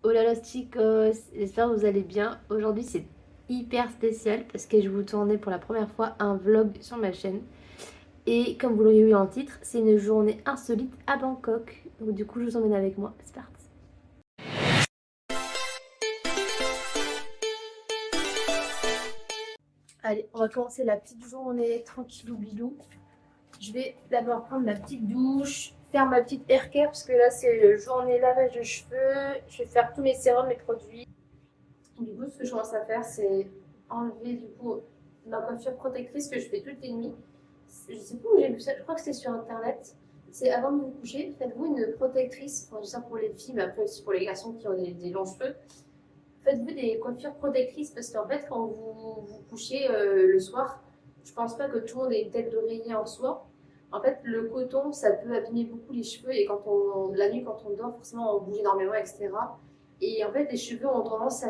Oh là là, chicos, j'espère que vous allez bien. Aujourd'hui, c'est hyper spécial parce que je vais vous tourner pour la première fois un vlog sur ma chaîne. Et comme vous l'auriez vu en titre, c'est une journée insolite à Bangkok. Donc du coup, je vous emmène avec moi. C'est parti. Allez, on va commencer la petite journée tranquillou bilou. Je vais d'abord prendre ma petite douche, faire ma petite hair care parce que là, c'est la journée lavage de cheveux. Je vais faire tous mes sérums, mes produits. Du coup, ce que je commence à faire, c'est enlever du coup ma coiffure protectrice que je fais toutes les nuits. Je sais pas où j'ai vu ça, je crois que c'est sur internet. C'est avant de vous coucher, faites-vous une protectrice, enfin, je dis ça pour les filles, mais après aussi pour les garçons qui ont des longs cheveux. Faites-vous des coiffures protectrices parce qu'en fait, quand vous couchez le soir, je pense pas que tout le monde ait une tête d'oreiller en soi. En fait, le coton, ça peut abîmer beaucoup les cheveux et la nuit, quand on dort, forcément, on bouge énormément, etc. Et en fait, les cheveux ont tendance à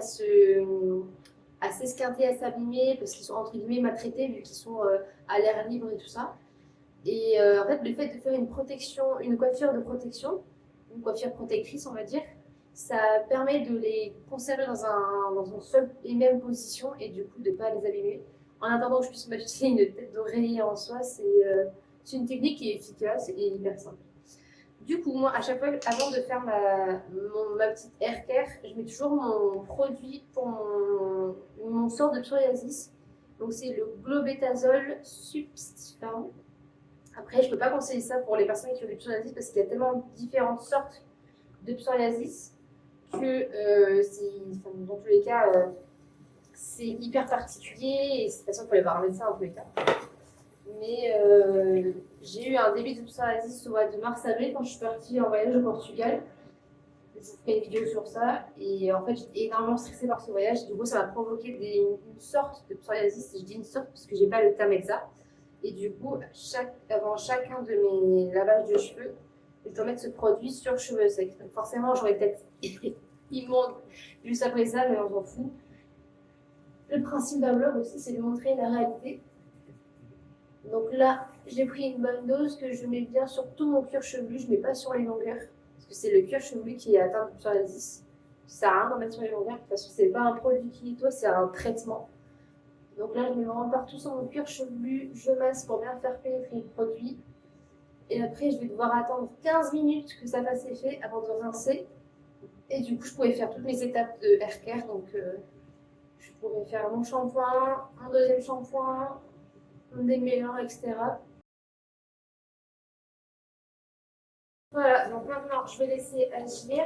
s'esquinter, à s'abîmer parce qu'ils sont entre guillemets maltraités vu qu'ils sont à l'air libre et tout ça. Et en fait, le fait de faire une protection, une coiffure de protection, une coiffure protectrice, on va dire, ça permet de les conserver dans une seule et même position et du coup de ne pas les abîmer. En attendant que je puisse m'acheter une tête d'oreiller en soi, c'est une technique qui est efficace et hyper simple. Du coup, moi, à chaque fois, avant de faire ma petite hair care, je mets toujours mon produit pour mon sort de psoriasis. Donc, c'est le Globétasol Substifam. Après, je ne peux pas conseiller ça pour les personnes qui ont du psoriasis parce qu'il y a tellement différentes sortes de psoriasis que enfin, dans tous les cas, c'est hyper particulier et c'est de toute façon, il faut aller voir un médecin dans tous les cas. Mais j'ai eu un début de psoriasis au mois de mars-avril quand je suis partie en voyage au Portugal. Je vous ferai une vidéo sur ça. Et en fait, j'étais énormément stressée par ce voyage. Du coup, ça m'a provoqué une sorte de psoriasis. Je dis une sorte parce que j'ai pas le terme exact. Et du coup, avant chacun de mes lavages de cheveux, je dois mettre ce produit sur cheveux secs. Donc forcément, j'aurais peut-être immonde juste après ça, mais on s'en fout. Le principe d'un vlog aussi, c'est de montrer la réalité. Donc là, j'ai pris une bonne dose que je mets bien sur tout mon cuir chevelu, je ne mets pas sur les longueurs. Parce que c'est le cuir chevelu qui est atteint de psoriasis. Ça sert à rien d'en mettre sur les longueurs, de toute façon, c'est pas un produit qui nettoie, c'est un traitement. Donc là, je mets vraiment partout sur mon cuir chevelu, je masse pour bien faire pénétrer le produit. Et après, je vais devoir attendre 15 minutes que ça fasse effet avant de rincer. Et du coup, je pourrais faire toutes mes étapes de hair care. Donc, je pourrais faire mon shampoing, mon deuxième shampoing, mon démêlant, etc. Voilà, donc maintenant je vais laisser agir.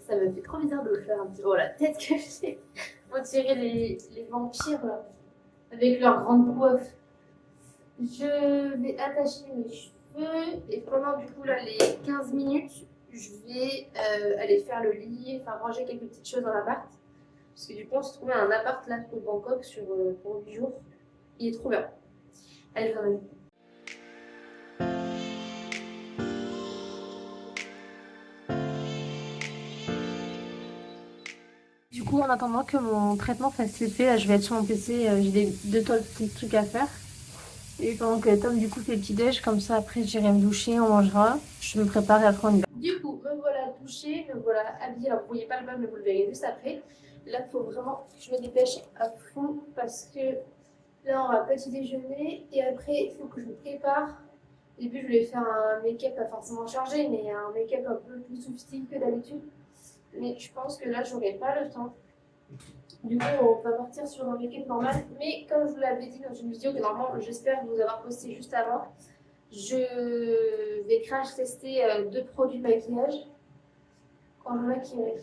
Ça me fait trop bizarre de le faire un petit peu. Oh la tête que j'ai. On dirait les vampires là, avec leurs grandes coiffes. Je vais attacher mes cheveux et pendant du coup là les 15 minutes, je vais aller faire le lit, enfin ranger quelques petites choses dans l'appart. Parce que du coup on s'est trouvé un appart là au Bangkok pour 8 jours. Il est trop bien. Allez, quand même. Du coup, en attendant que mon traitement fasse effet, là, je vais être sur mon PC, j'ai deux petits trucs à faire. Et pendant que Tom, du coup, fait le petit-déj, comme ça, après, j'irai me doucher, on mangera. Je me prépare et après, on y va. Du coup, me voilà douchée, me voilà habillée. Alors, vous voyez pas le bain, mais vous le verrez juste après. Là, il faut vraiment que je me dépêche à fond parce que là, on va petit déjeuner et après, il faut que je me prépare. Au début, je voulais faire un make-up pas forcément chargé, mais un make-up un peu plus sophistiqué que d'habitude. Mais je pense que là, j'aurai pas le temps. Du coup, on va partir sur un make-up normal. Mais comme je vous l'avais dit dans une vidéo que normalement, j'espère vous avoir posté juste avant, je vais crash tester deux produits de maquillage quand je me maquillerai.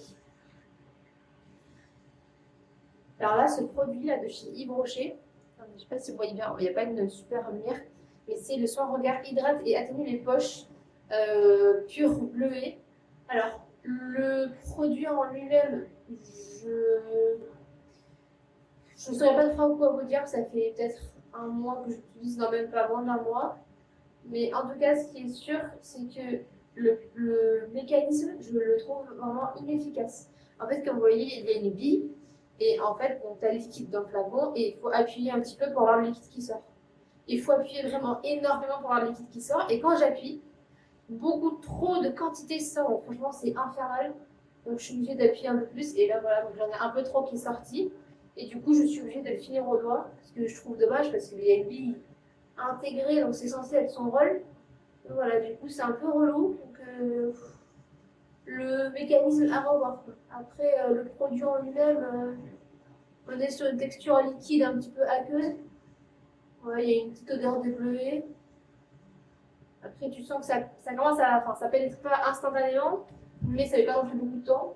Alors là, ce produit-là de chez Yves Rocher, je ne sais pas si vous voyez bien, il n'y a pas une super lumière, mais c'est le soin regard hydrate et atténue les poches pur bleuet. Alors, le produit en lui-même, je ne saurais pas trop quoi vous dire, ça fait peut-être un mois que j'utilise, non même pas moins d'un mois. Mais en tout cas, ce qui est sûr, c'est que le mécanisme, je le trouve vraiment inefficace. En fait, comme vous voyez, il y a une bille, et en fait, tu as le liquide dans le flacon, et il faut appuyer un petit peu pour avoir le liquide qui sort. Il faut appuyer vraiment énormément pour avoir le liquide qui sort, et quand j'appuie, beaucoup trop de quantité sort. Donc, franchement, c'est infernal. Donc je suis obligée d'appuyer un peu plus. Et là voilà, donc j'en ai un peu trop qui est sorti. Et du coup je suis obligée de le finir au doigt. Ce que je trouve dommage parce que les LB intégré, donc c'est censé être son rôle. Donc voilà, du coup c'est un peu relou. Donc le mécanisme à revoir. Après le produit en lui-même, on est sur une texture liquide un petit peu aqueuse. Ouais, il y a une petite odeur de bleuet. Après, tu sens que ça commence à. Enfin, ça pénètre pas instantanément, mais ça fait pas non plus beaucoup de temps.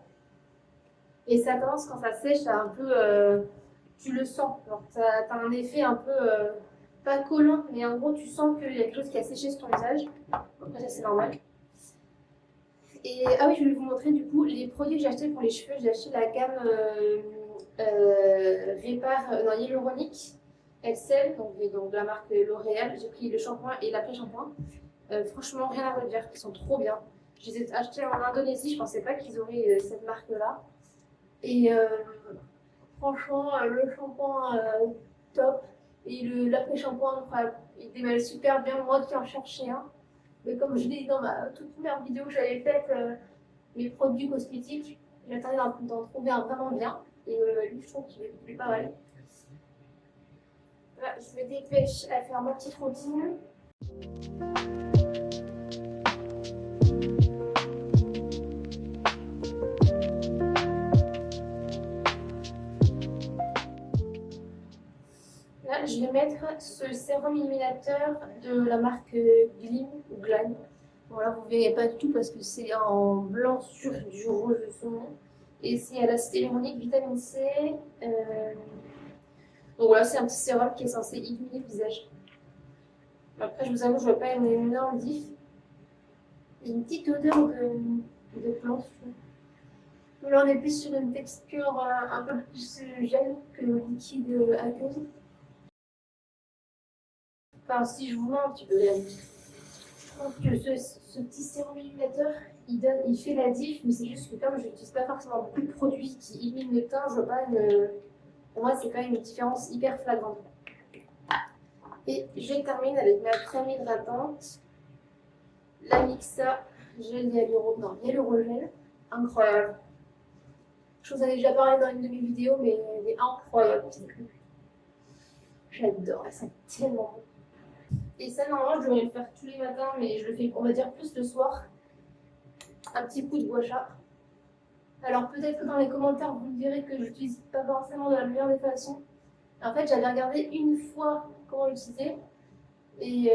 Et ça commence, quand ça sèche, à un peu. Tu le sens. T'as un effet un peu. Pas collant, mais en gros, tu sens qu'il y a quelque chose qui a séché sur ton visage. Après, ça, c'est normal. Et ah oui, je vais vous montrer du coup les produits que j'ai achetés pour les cheveux. J'ai acheté la gamme non, Hyaluronic Excel, donc de la marque L'Oréal. J'ai pris le shampoing et l'après-shampoing. Franchement, rien à redire, ils sont trop bien. Je les ai achetés en Indonésie, je pensais pas qu'ils auraient cette marque-là. Et franchement, le shampoing top et l'après-shampoing incroyable. Il démêle super bien, moi qui en cherchais un. Mais comme je l'ai dit dans ma toute première vidéo que j'avais faite, mes produits cosmétiques, j'attendais d'en trouver un vraiment bien. Et lui, je trouve qu'il est pas mal. Voilà, je me dépêche à faire ma petite routine. Là, je vais mettre ce sérum illuminateur de la marque Glim ou Glam. Voilà, vous ne verrez pas du tout parce que c'est en blanc sur du rose de saumon. Et c'est à l'acide hyaluronique, vitamine C. Donc voilà, c'est un petit sérum qui est censé illuminer le visage. Après, je vous avoue, je ne vois pas une énorme diff. Il y a une petite odeur de plante. Là, on est plus sur une texture un peu plus gel que liquide aqueuse. Enfin, si je vous mens un petit peu, je trouve que ce petit sérum illuminateur, il fait la diff, mais c'est juste que comme je n'utilise pas forcément beaucoup de produits qui illuminent le teint, je vois pas pour moi, c'est pas une différence hyper flagrante. Et je termine avec ma crème hydratante, la Mixa gel hyalurogel, incroyable. Je vous en ai déjà parlé dans une de mes vidéos, mais elle est incroyable. J'adore, elle sent tellement bon. Et ça, normalement, je devrais le faire tous les matins, mais je le fais, on va dire, plus le soir. Un petit coup de gua sha. Alors, peut-être que dans les commentaires, vous me direz que je l'utilise pas forcément de la meilleure des façons. En fait, j'avais regardé une fois comment l'utiliser. Et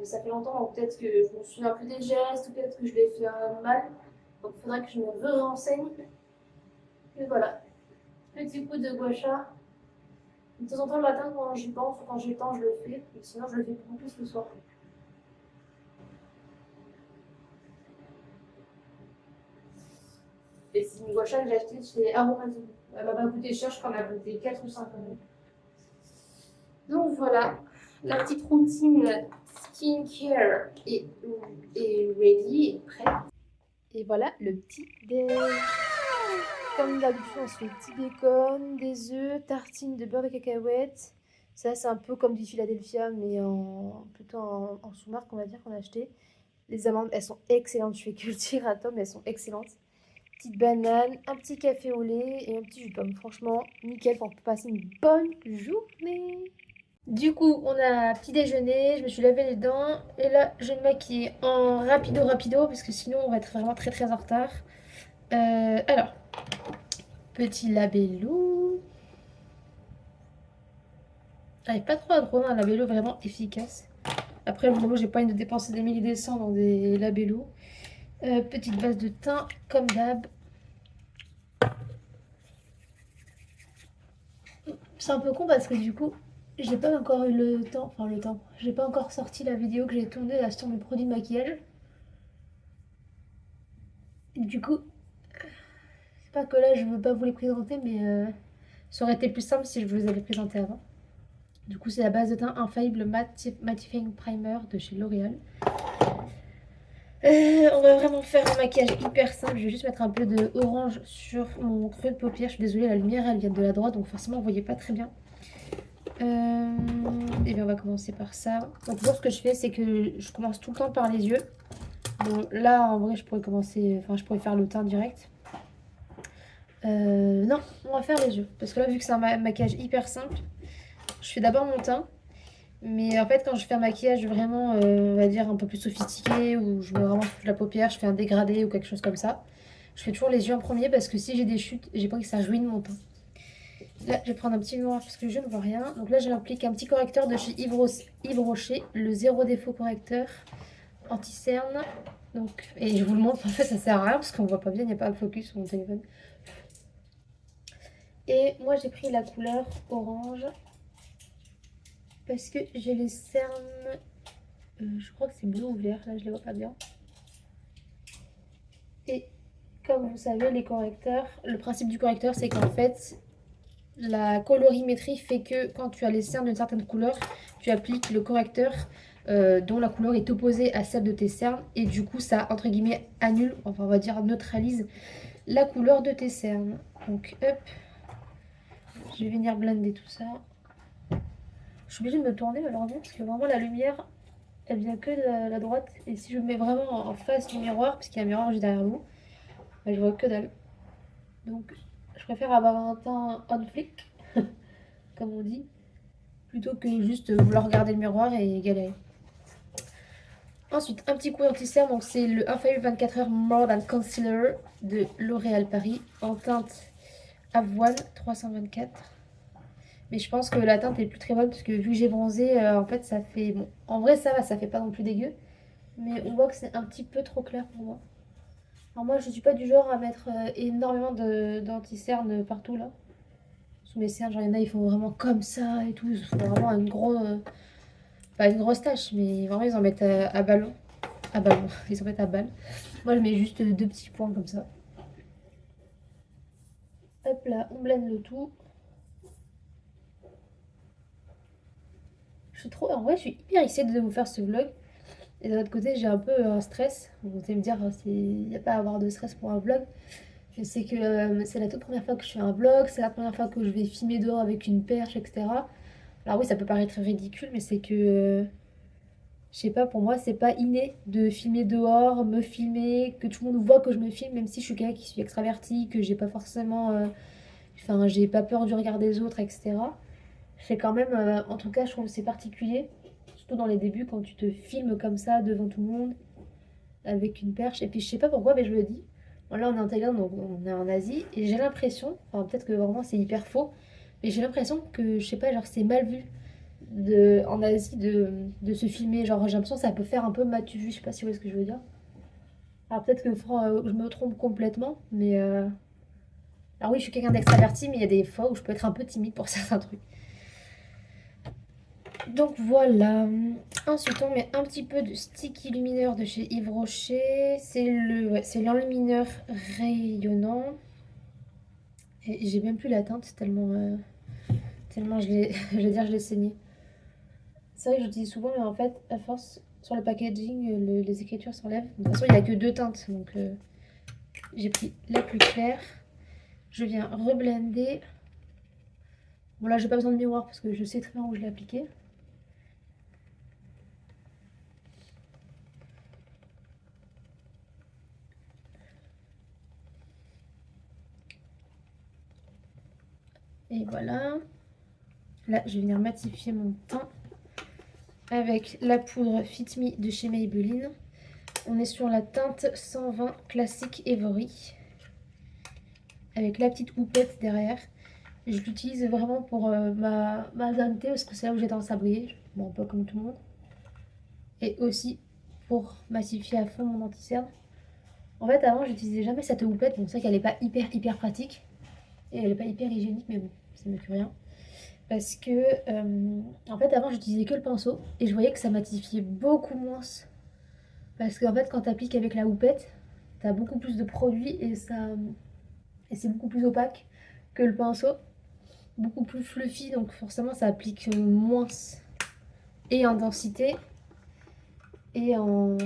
ça fait longtemps, donc peut-être que je me souviens un peu des gestes, ou peut-être que je l'ai fait mal. Donc, il faudrait que je me renseigne. Et voilà. Petit coup de gua sha. De temps en temps, le matin, quand j'y pense, ou quand j'ai le temps, je le fais. Et sinon, je le fais beaucoup plus le soir. Et c'est une gua sha que j'ai achetée chez Aromazo. Elle m'a pas coûté cher, je crois qu'elle m'a coûté 4 ou 5 euros. Donc voilà, la petite routine skincare est ready, est prête. Et voilà le petit déj. Comme d'habitude, on se fait petit bacon, des œufs, tartines de beurre de cacahuète. Ça, c'est un peu comme du Philadelphia, mais plutôt en sous-marque, on va dire, qu'on a acheté. Les amandes, elles sont excellentes. Je fais que le dire à Tom, elles sont excellentes. Petite banane, un petit café au lait et un petit jus de pomme. Franchement, nickel pour passer une bonne journée. Du coup, on a petit déjeuner, je me suis lavé les dents et là, je vais me maquiller en rapido parce que sinon, on va être vraiment très très en retard. Alors, petit labello. J'arrive pas trop à trouver un labello vraiment efficace. Après, évidemment, j'ai pas envie de dépenser des milliers et des cents dans des labellos. Petite base de teint, comme d'hab. C'est un peu con parce que du coup, j'ai pas encore eu le temps, j'ai pas encore sorti la vidéo que j'ai tournée là sur mes produits de maquillage. Et du coup, c'est pas que là je veux pas vous les présenter, mais ça aurait été plus simple si je vous les avais présentés avant. Du coup, c'est la base de teint Infaillible Mattifying Primer de chez L'Oréal. On va vraiment faire un maquillage hyper simple. Je vais juste mettre un peu de orange sur mon creux de paupière. Je suis désolée, la lumière elle vient de la droite, donc forcément vous voyez pas très bien. Et bien on va commencer par ça. Donc toujours ce que je fais, c'est que je commence tout le temps par les yeux. Bon là en vrai je pourrais commencer, je pourrais faire le teint direct. Non, on va faire les yeux. Parce que là, vu que c'est un maquillage hyper simple, je fais d'abord mon teint. Mais en fait, quand je fais un maquillage vraiment, on va dire, un peu plus sophistiqué, où je mets vraiment toute la paupière, je fais un dégradé ou quelque chose comme ça, je fais toujours les yeux en premier parce que si j'ai des chutes, j'ai pas envie que ça ruine mon teint. Là, je vais prendre un petit miroir parce que je ne vois rien. Donc là, j'applique un petit correcteur de chez Yves Rocher, le zéro défaut correcteur anti-cerne. Donc, et je vous le montre, en fait, ça sert à rien parce qu'on voit pas bien, il n'y a pas de focus sur mon téléphone. Et moi, j'ai pris la couleur orange parce que j'ai les cernes. Je crois que c'est bleu ou vert, là, je les vois pas bien. Et comme vous savez, les correcteurs, le principe du correcteur, c'est qu'en fait, la colorimétrie fait que quand tu as les cernes d'une certaine couleur, tu appliques le correcteur dont la couleur est opposée à celle de tes cernes. Et du coup, ça, entre guillemets, annule, enfin, on va dire neutralise la couleur de tes cernes. Donc, hop, je vais venir blender tout ça. Je suis obligée de me tourner malheureusement parce que vraiment la lumière, elle vient que de la droite. Et si je me mets vraiment en face du miroir, parce qu'il y a un miroir juste derrière vous, bah, je vois que dalle. Donc, je préfère avoir un teint on flick, comme on dit, plutôt que juste vouloir regarder le miroir et galérer. Ensuite, un petit coup anti-cerne, donc c'est le Infaillible 24 heures More Than Concealer de L'Oréal Paris en teinte avoine 324. Mais je pense que la teinte est plus très bonne parce que vu que j'ai bronzé, en fait ça fait... Bon, en vrai ça va, ça fait pas non plus dégueu. Mais on voit que c'est un petit peu trop clair pour moi. Alors moi je suis pas du genre à mettre énormément d'anti-cerne partout là. Sous mes cernes, genre il y en a ils font vraiment comme ça et tout. Ils font vraiment une grosse... pas une grosse tache, mais vraiment ils en mettent à ballon. À ballon, ils en mettent à balle. Moi je mets juste deux petits points comme ça. Hop là, on blende le tout. Je suis trop... En vrai je suis hyper excitée de vous faire ce vlog. Et d'un autre côté, j'ai un peu un stress. Vous allez me dire, il n'y a pas à avoir de stress pour un vlog. Je sais que c'est la toute première fois que je fais un vlog, c'est la première fois que je vais filmer dehors avec une perche, etc. Alors oui, ça peut paraître ridicule, mais c'est que, je sais pas, pour moi, c'est pas inné de filmer dehors, me filmer, que tout le monde voit que je me filme, même si je suis quelqu'un qui suis extraverti, que j'ai pas forcément... Enfin, j'ai pas peur du regard des autres, etc. C'est quand même, en tout cas, je trouve que c'est particulier. Surtout dans les débuts, quand tu te filmes comme ça devant tout le monde avec une perche. Et puis je sais pas pourquoi, mais je me dis, bon, là on est en Thaïlande, donc on est en Asie, et j'ai l'impression, enfin peut-être que vraiment c'est hyper faux, mais j'ai l'impression que, je sais pas, genre c'est mal vu en Asie de se filmer. Genre j'ai l'impression que ça peut faire un peu matu vu, je sais pas si vous voyez ce que je veux dire. Alors peut-être que je me trompe complètement, mais... Alors oui, je suis quelqu'un d'extraverti, mais il y a des fois où je peux être un peu timide pour certains trucs. Donc voilà. Ensuite, on met un petit peu de stick illumineur de chez Yves Rocher. C'est l'enlumineur rayonnant. Et j'ai même plus la teinte tellement je vais dire, je l'ai saigné. C'est vrai que j'utilise souvent, mais en fait, à force, sur le packaging, les écritures s'enlèvent. De toute façon, il n'y a que deux teintes, donc j'ai pris la plus claire. Je viens reblender. Bon là, j'ai pas besoin de miroir parce que je sais très bien où je l'ai appliqué. Et voilà. Là, je vais venir matifier mon teint avec la poudre Fit Me de chez Maybelline. On est sur la teinte 120 classique Ivory avec la petite houppette derrière. Je l'utilise vraiment pour ma zone T parce que c'est là où j'ai tendance à briller, bon, un peu comme tout le monde. Et aussi pour massifier à fond mon anti-cerne. En fait, avant, j'utilisais jamais cette houppette. Bon, c'est vrai qu'elle n'est pas hyper pratique et elle n'est pas hyper hygiénique, mais bon, c'est mieux que rien. Parce que, en fait, avant, j'utilisais que le pinceau et je voyais que ça matifiait beaucoup moins. Parce qu'en fait, quand tu appliques avec la houppette, tu as beaucoup plus de produit et c'est beaucoup plus opaque que le pinceau. Beaucoup plus fluffy, donc forcément, ça applique moins et en densité et en...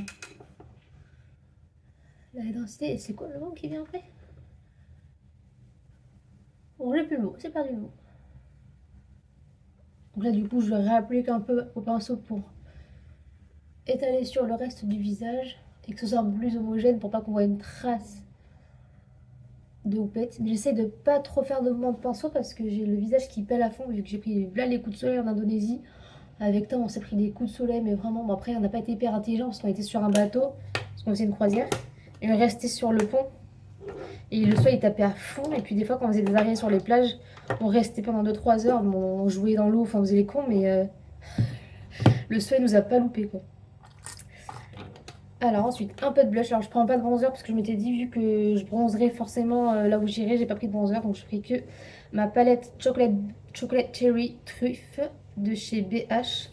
La densité, et c'est quoi le mot qui vient après? Bon, j'ai plus le mot, c'est perdu le mot. Donc là, du coup, je réapplique un peu au pinceau pour étaler sur le reste du visage et que ce soit un peu plus homogène pour pas qu'on voit une trace de houppette. J'essaie de pas trop faire de mouvements de pinceau parce que j'ai le visage qui pèle à fond vu que j'ai pris là les coups de soleil en Indonésie. Avec Tom, on s'est pris des coups de soleil, mais vraiment, bon, après, on n'a pas été hyper intelligent parce qu'on était sur un bateau, parce qu'on faisait une croisière, et on restait sur le pont. Et le soleil il tapait à fond, et puis des fois, quand on faisait des arrêts sur les plages, on restait pendant 2-3 heures, bon, on jouait dans l'eau, enfin, on faisait les cons, mais le soleil nous a pas loupé, quoi. Alors ensuite, un peu de blush. Alors je prends pas de bronzer parce que je m'étais dit, vu que je bronzerais forcément là où j'irai, j'ai pas pris de bronzer, donc je pris que ma palette Chocolate Cherry Truffe de chez BH.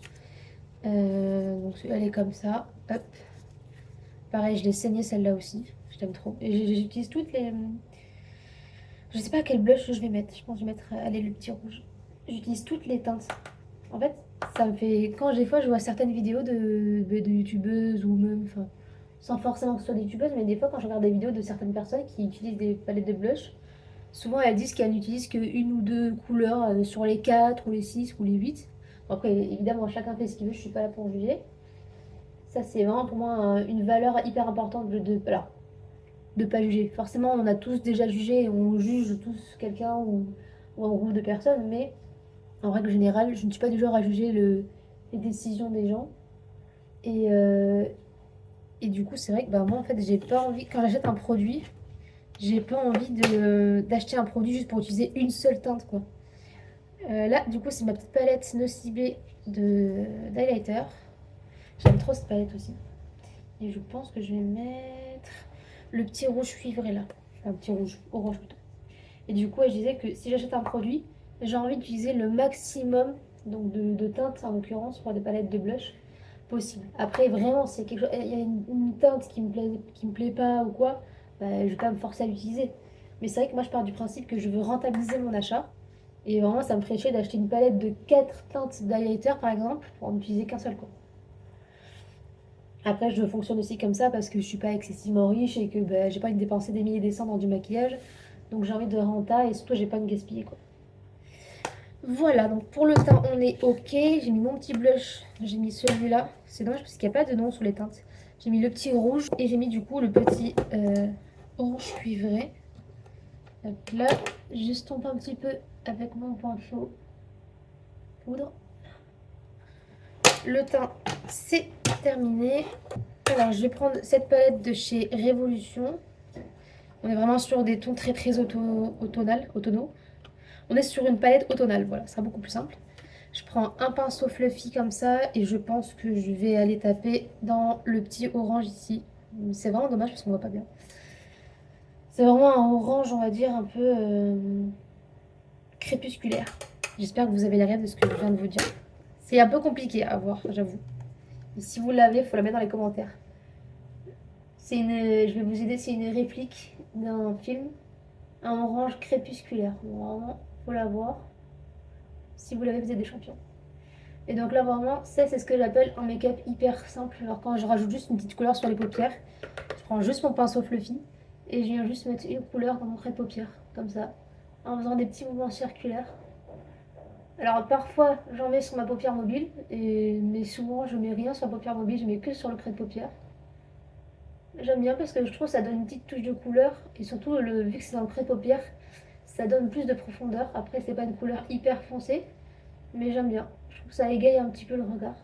Donc elle est comme ça. Hop. Pareil, je l'ai saignée celle-là aussi. Je t'aime trop. Et j'utilise toutes les. Je sais pas quel blush je vais mettre. Je pense que je vais mettre, allez, le petit rouge. J'utilise toutes les teintes. En fait, ça me fait. Quand des fois je vois certaines vidéos de youtubeuses ou même. Enfin, sans forcément que ce soit des youtubeuses, mais des fois quand je regarde des vidéos de certaines personnes qui utilisent des palettes de blush, souvent elles disent qu'elles n'utilisent qu'une ou deux couleurs sur les 4 ou les 6 ou les 8. Bon, après, évidemment, chacun fait ce qu'il veut, je suis pas là pour juger. Ça, c'est vraiment pour moi une valeur hyper importante alors, de pas juger. Forcément, on a tous déjà jugé, on juge tous quelqu'un ou un groupe de personnes, mais en règle générale, je ne suis pas du genre à juger les décisions des gens. Et, euh, et du coup, c'est vrai que bah, moi, en fait, j'ai pas envie, quand j'achète un produit, j'ai pas envie d'acheter un produit juste pour utiliser une seule teinte, quoi. Là, du coup, c'est ma petite palette Nocibé d'highlighter. J'aime trop cette palette aussi. Et je pense que je vais mettre le petit rouge cuivré là. Enfin, un petit rouge, orange plutôt. Et du coup, je disais que si j'achète un produit, j'ai envie d'utiliser le maximum donc de teintes, en l'occurrence, pour des palettes de blush possible. Après, vraiment, c'est quelque chose, il y a une teinte qui me plaît pas ou quoi, bah, je vais pas me forcer à l'utiliser. Mais c'est vrai que moi, je pars du principe que je veux rentabiliser mon achat. Et vraiment, ça me ferait chier d'acheter une palette de 4 teintes d'highlighter, par exemple, pour n'utiliser qu'un seul, quoi. Après, je fonctionne aussi comme ça parce que je suis pas excessivement riche et que bah, j'ai pas envie de dépenser des milliers et des cents dans du maquillage. Donc j'ai envie de renta et surtout j'ai pas envie de gaspiller, quoi. Voilà, donc pour le teint on est ok. J'ai mis mon petit blush, j'ai mis celui-là. C'est dommage parce qu'il n'y a pas de nom sur les teintes. J'ai mis le petit rouge et j'ai mis du coup le petit orange cuivré. Donc là, j'estompe un petit peu avec mon pinceau poudre. Le teint, c'est terminé. Alors, je vais prendre cette palette de chez Révolution. On est vraiment sur des tons très très automnaux. On est sur une palette automnale, voilà, ça sera beaucoup plus simple. Je prends un pinceau fluffy comme ça et je pense que je vais aller taper dans le petit orange ici. C'est vraiment dommage parce qu'on voit pas bien. C'est vraiment un orange, on va dire, un peu crépusculaire. J'espère que vous avez l'arrière de ce que je viens de vous dire. C'est un peu compliqué à voir, j'avoue. Et si vous l'avez, il faut la mettre dans les commentaires. Je vais vous aider, c'est une réplique d'un film, un orange crépusculaire. Bon, vraiment, faut la voir. Si vous l'avez, vous êtes des champions. Et donc là, vraiment, ça, c'est ce que j'appelle un make-up hyper simple. Alors quand je rajoute juste une petite couleur sur les paupières, je prends juste mon pinceau fluffy et je viens juste mettre une couleur dans mon trait de paupière, comme ça, en faisant des petits mouvements circulaires. Alors parfois, j'en mets sur ma paupière mobile, mais souvent, je mets rien sur la paupière mobile, je mets que sur le trait de paupière. J'aime bien parce que je trouve que ça donne une petite touche de couleur et surtout, vu que c'est dans le trait de paupière, ça donne plus de profondeur. Après, c'est pas une couleur hyper foncée, mais j'aime bien. Je trouve que ça égaye un petit peu le regard.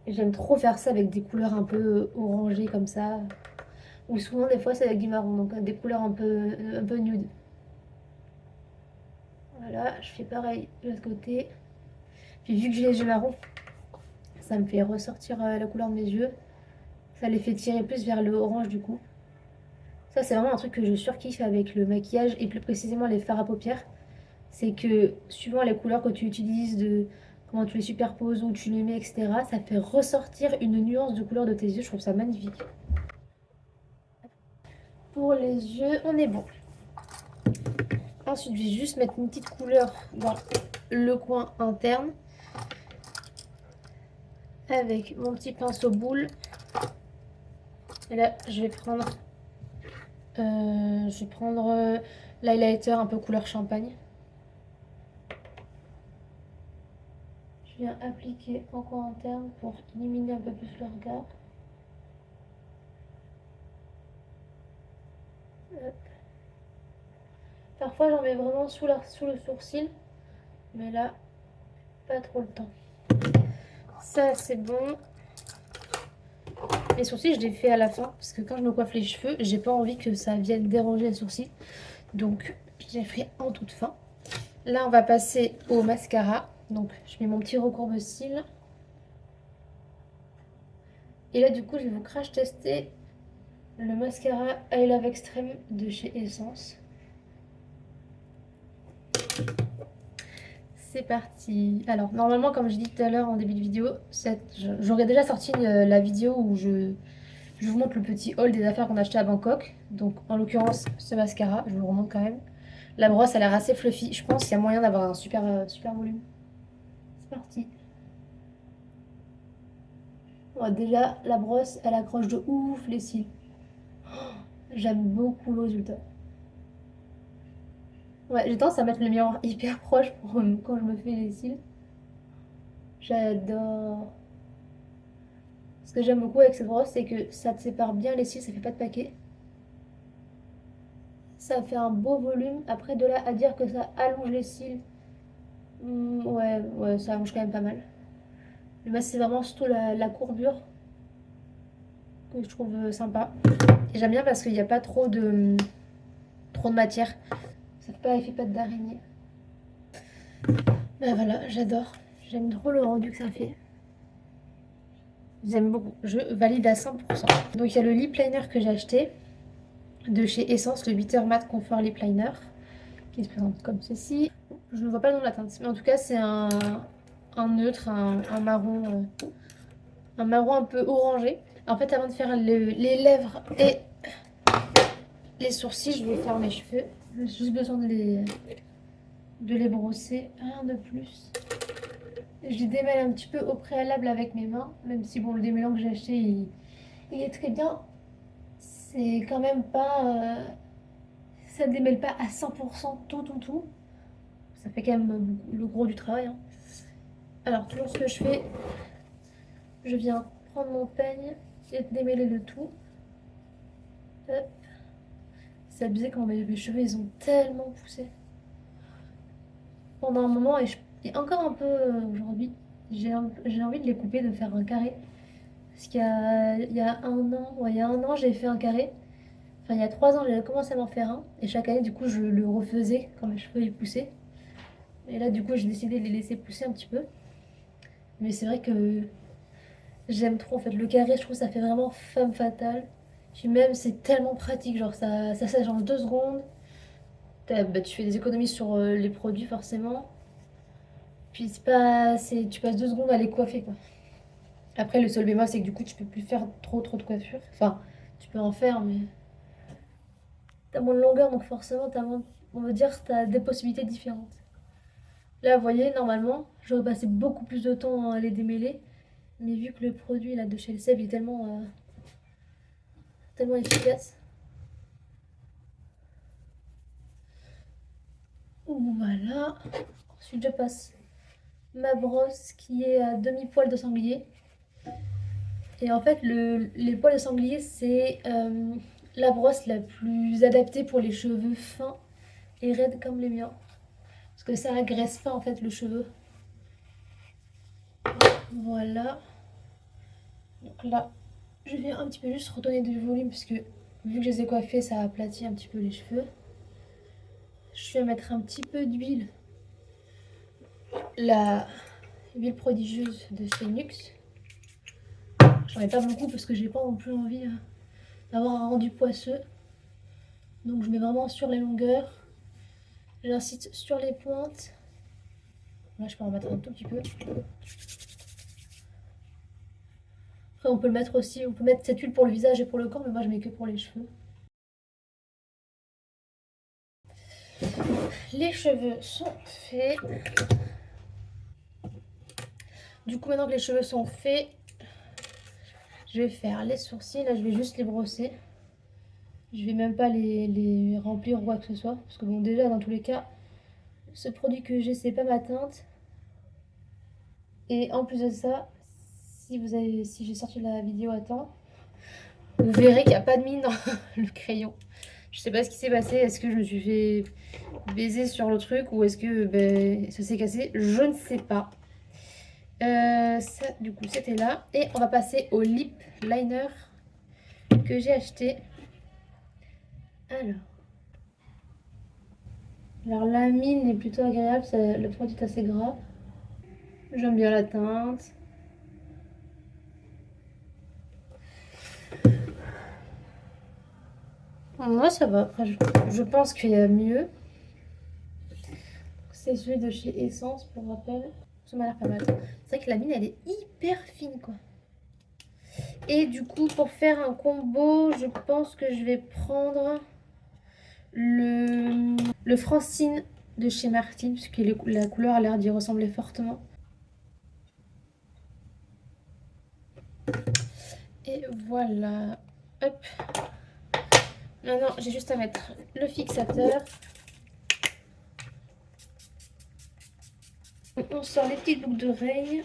Et j'aime trop faire ça avec des couleurs un peu orangées comme ça. Ou souvent, des fois, c'est avec du marron, donc des couleurs un peu nude. Voilà, je fais pareil de l'autre côté. Puis vu que j'ai les yeux marrons, ça me fait ressortir la couleur de mes yeux. Ça les fait tirer plus vers le orange du coup. Ça, c'est vraiment un truc que je surkiffe avec le maquillage et plus précisément les fards à paupières. C'est que suivant les couleurs que tu utilises, de comment tu les superposes, où tu les mets, etc., ça fait ressortir une nuance de couleur de tes yeux. Je trouve ça magnifique. Pour les yeux, on est bon. Ensuite, je vais juste mettre une petite couleur dans le coin interne avec mon petit pinceau boule. Et là, je vais prendre l'highlighter un peu couleur champagne. Je viens appliquer en coin interne pour éliminer un peu plus le regard. Hop. Parfois j'en mets vraiment sous le sourcil, mais là, pas trop le temps. Ça c'est bon. Les sourcils je les fais à la fin, parce que quand je me coiffe les cheveux, j'ai pas envie que ça vienne déranger les sourcils. Donc je les ferai en toute fin. Là on va passer au mascara. Donc je mets mon petit recourbe-cils. Et là du coup je vais vous crash tester le mascara I Love Extreme de chez Essence. C'est parti. Alors normalement comme je dis tout à l'heure en début de vidéo, j'aurais déjà sorti la vidéo où je vous montre le petit haul des affaires qu'on a acheté à Bangkok. Donc en l'occurrence ce mascara, je vous le remonte quand même. La brosse a l'air assez fluffy, je pense qu'il y a moyen d'avoir un super volume. C'est parti. Bon, déjà la brosse elle accroche de ouf les cils. J'aime beaucoup le résultat. Ouais, j'ai tendance à mettre le miroir hyper proche pour quand je me fais les cils. J'adore. Ce que j'aime beaucoup avec cette brosse, c'est que ça te sépare bien les cils, ça fait pas de paquet. Ça fait un beau volume. Après, de là à dire que ça allonge les cils, ouais, ça allonge quand même pas mal. Mais c'est vraiment surtout la courbure que je trouve sympa. Et j'aime bien parce qu'il n'y a pas trop de matière. Ça fait pas effet pâte d'araignée. Ben voilà, j'adore. J'aime trop le rendu que ça fait. J'aime beaucoup. Je valide à 100%. Donc il y a le lip liner que j'ai acheté de chez Essence, le 8h Matte Comfort Lip Liner, qui se présente comme ceci. Je ne vois pas le nom de la teinte, mais en tout cas c'est un neutre, un marron un peu orangé. En fait, avant de faire les lèvres et les sourcils, je vais faire mes cheveux. J'ai juste besoin de les brosser, rien de plus. Je les démêle un petit peu au préalable avec mes mains, même si bon, le démêlant que j'ai acheté, il est très bien. C'est quand même pas... ça ne démêle pas à 100% tout. Ça fait quand même le gros du travail, hein. Alors, toujours ce que je fais, je viens prendre mon peigne et démêler le tout. Hop. C'est abusé quand mes cheveux ils ont tellement poussé. Pendant un moment, et encore un peu aujourd'hui, j'ai envie de les couper, de faire un carré. Parce il y a un an, ouais, il y a un an, j'ai fait un carré. Enfin, il y a 3 ans, j'ai commencé à m'en faire un. Et chaque année, du coup, je le refaisais quand mes cheveux ils poussaient. Et là, du coup, j'ai décidé de les laisser pousser un petit peu. Mais c'est vrai que j'aime trop en fait. Le carré, je trouve ça fait vraiment femme fatale. Puis même, c'est tellement pratique. Genre, ça sèche en 2 secondes. Bah, tu fais des économies sur les produits, forcément. Puis tu passes 2 secondes à les coiffer, quoi. Après, le seul bémol, c'est que du coup, tu peux plus faire trop de coiffure. Enfin, tu peux en faire, mais t'as moins de longueur, donc forcément, on va dire, t'as des possibilités différentes. Là, vous voyez, normalement, j'aurais passé beaucoup plus de temps à les démêler. Mais vu que le produit là, de chez Elseve est tellement efficace. Voilà. Ensuite, je passe ma brosse qui est à demi-poil de sanglier. Et en fait, les poils de sanglier, c'est la brosse la plus adaptée pour les cheveux fins et raides comme les miens. Parce que ça agresse pas en fait le cheveu. Voilà. Donc là, je vais un petit peu juste redonner du volume parce que vu que je les ai coiffés, ça aplatit un petit peu les cheveux. Je vais mettre un petit peu d'huile. La huile prodigieuse de chez Nuxe. J'en ai pas beaucoup parce que j'ai pas non plus envie d'avoir un rendu poisseux. Donc je mets vraiment sur les longueurs. J'incite sur les pointes. Là je peux en mettre un tout petit peu. Après on peut le mettre aussi, on peut mettre cette huile pour le visage et pour le corps, mais moi je mets que pour les cheveux. Les cheveux sont faits. Du coup maintenant que les cheveux sont faits, je vais faire les sourcils. Là je vais juste les brosser. Je vais même pas les remplir ou quoi que ce soit. Parce que bon déjà dans tous les cas, ce produit que j'ai c'est pas ma teinte. Et en plus de ça, si j'ai sorti la vidéo à temps, vous verrez qu'il n'y a pas de mine dans le crayon. Je sais pas ce qui s'est passé. Est-ce que je me suis fait baiser sur le truc ou est-ce que ben, ça s'est cassé? Je ne sais pas. Ça, du coup, c'était là. Et on va passer au lip liner que j'ai acheté. Alors la mine est plutôt agréable. Le produit est assez gras. J'aime bien la teinte. Moi, ça va. Après, je pense qu'il y a mieux. C'est celui de chez Essence, pour rappel. Ça m'a l'air pas mal. C'est vrai que la mine, elle est hyper fine, quoi. Et du coup, pour faire un combo, je pense que je vais prendre le Francine de chez Martine, puisque la couleur a l'air d'y ressembler fortement. Et voilà. Hop. Maintenant, j'ai juste à mettre le fixateur. On sort les petites boucles d'oreilles.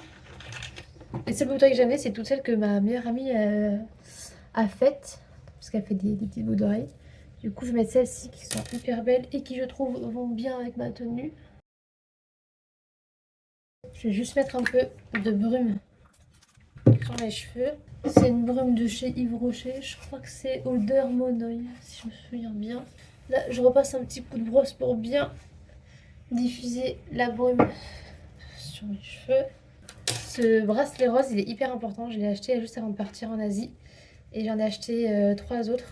Les seules boucles d'oreilles que j'avais, c'est toutes celles que ma meilleure amie a faites. Parce qu'elle fait des petites boucles d'oreilles. Du coup, je vais mettre celles-ci qui sont hyper belles et qui, je trouve, vont bien avec ma tenue. Je vais juste mettre un peu de brume sur mes cheveux. C'est une brume de chez Yves Rocher. Je crois que c'est Older Monoï, si je me souviens bien. Là, je repasse un petit coup de brosse pour bien diffuser la brume sur mes cheveux. Ce bracelet rose, il est hyper important. Je l'ai acheté juste avant de partir en Asie. Et j'en ai acheté 3 autres.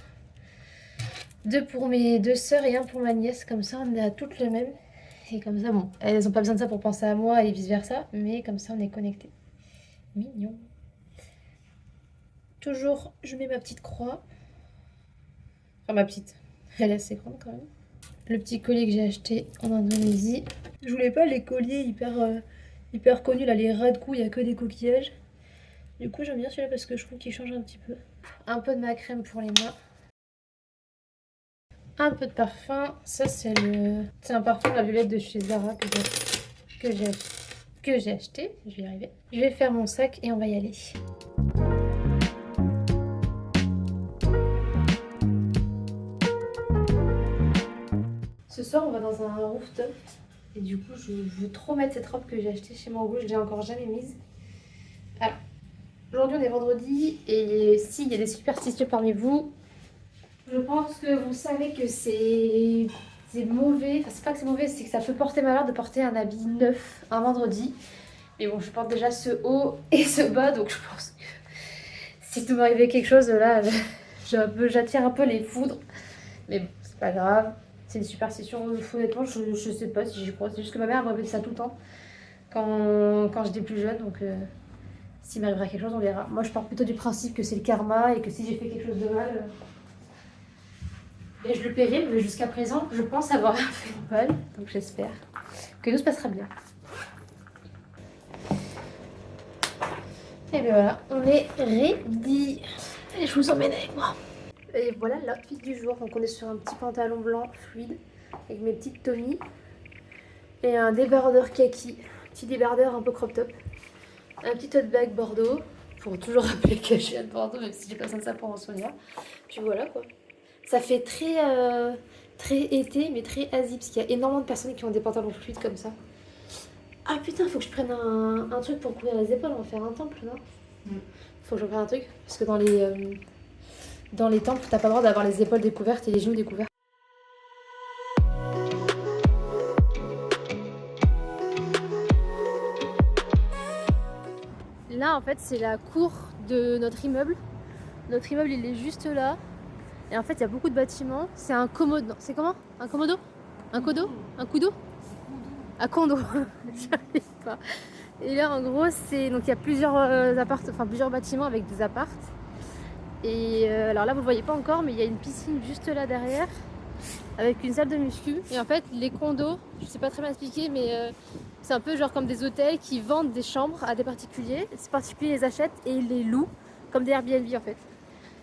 2 pour mes 2 sœurs et un pour ma nièce. Comme ça, on est à toutes le même. Et comme ça, bon, elles n'ont pas besoin de ça pour penser à moi et vice versa. Mais comme ça, on est connectés. Mignon. Toujours, je mets ma petite croix. Enfin, ma petite. Elle est assez grande quand même. Le petit collier que j'ai acheté en Indonésie. Je voulais pas les colliers hyper connus, là, les ras de cou, il n'y a que des coquillages. Du coup, j'aime bien celui-là parce que je trouve qu'il change un petit peu. Un peu de ma crème pour les mains. Un peu de parfum. Ça, c'est un parfum de la violette de chez Zara que j'ai acheté. Je vais y arriver. Je vais faire mon sac et on va y aller. Ce soir, on va dans un rooftop. Et du coup, je veux trop mettre cette robe que j'ai achetée chez Mango. Je l'ai encore jamais mise. Alors, aujourd'hui, on est vendredi. Et s'il y a des superstitieux parmi vous, je pense que vous savez que c'est mauvais. Enfin, c'est pas que c'est mauvais, c'est que ça peut porter malheur de porter un habit neuf un vendredi. Mais bon, je porte déjà ce haut et ce bas. Donc, je pense que si tout m'arrivait quelque chose, là, j'attire un peu les foudres. Mais bon, c'est pas grave. C'est une superstition, honnêtement, je sais pas si j'y crois. C'est juste que ma mère me répétait ça tout le temps quand j'étais plus jeune. Donc, s'il m'arrivera quelque chose, on verra. Moi, je pars plutôt du principe que c'est le karma et que si j'ai fait quelque chose de mal, et je le paierai. Mais jusqu'à présent, je pense avoir rien fait de mal. Donc, j'espère que tout se passera bien. Et bien voilà, on est ready. Allez, je vous emmène avec moi. Et voilà l'outfit du jour. Donc on est sur un petit pantalon blanc fluide avec mes petites Tommy et un débardeur kaki, petit débardeur un peu crop top, un petit tote bag Bordeaux pour toujours rappeler que je viens de Bordeaux même si j'ai pas besoin de ça pour en souvenir. Puis voilà quoi. Ça fait très été mais très Asie parce qu'il y a énormément de personnes qui ont des pantalons fluides comme ça. Ah putain, faut que je prenne un truc pour couvrir les épaules. On va faire un temple, non? Faut que je prenne un truc parce que dans les temples, t'as pas le droit d'avoir les épaules découvertes et les genoux découverts. Là, en fait, c'est la cour de notre immeuble. Notre immeuble, il est juste là. Et en fait, il y a beaucoup de bâtiments. C'est un commode. Non, c'est comment? Un commodo? Un codo? Un coudo? Un condo. J'arrive pas. Et là, en gros, c'est donc il y a plusieurs bâtiments avec des apparts. Et alors là, vous le voyez pas encore, mais il y a une piscine juste là derrière, avec une salle de muscu. Et en fait, les condos, je sais pas très bien expliquer, mais c'est un peu genre comme des hôtels qui vendent des chambres à des particuliers. Ces particuliers les achètent et les louent, comme des Airbnb en fait.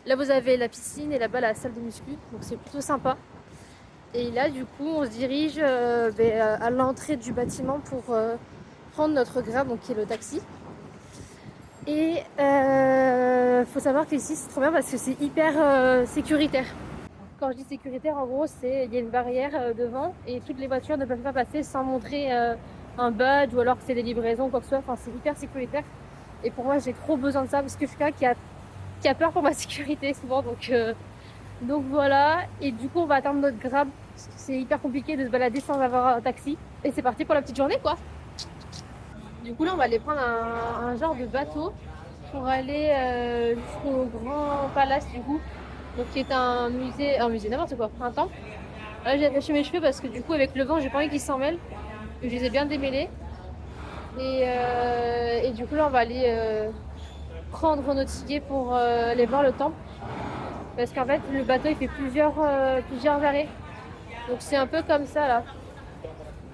Là, vous avez la piscine et là-bas la salle de muscu, donc c'est plutôt sympa. Et là, du coup, on se dirige à l'entrée du bâtiment pour prendre notre Grab, donc qui est le taxi. Et faut savoir qu'ici c'est trop bien parce que c'est hyper sécuritaire. Quand je dis sécuritaire, en gros, c'est il y a une barrière devant et toutes les voitures ne peuvent pas passer sans montrer un badge ou alors que c'est des livraisons ou quoi que ce soit. Enfin, c'est hyper sécuritaire. Et pour moi, j'ai trop besoin de ça parce que je suis quelqu'un qui a peur pour ma sécurité souvent. Donc voilà. Et du coup, on va attendre notre Grab. C'est hyper compliqué de se balader sans avoir un taxi. Et c'est parti pour la petite journée, quoi. Du coup, là, on va aller prendre un genre de bateau pour aller jusqu'au Grand Palace, du coup. Donc, qui est un musée, n'importe quoi, un temple. Là, j'ai attaché mes cheveux parce que du coup, avec le vent, j'ai pas envie qu'ils s'en mêlent. Je les ai bien démêlés. Et du coup, là, on va aller prendre notre ticket pour aller voir le temple. Parce qu'en fait, le bateau, il fait plusieurs arrêts. Donc, c'est un peu comme ça, là.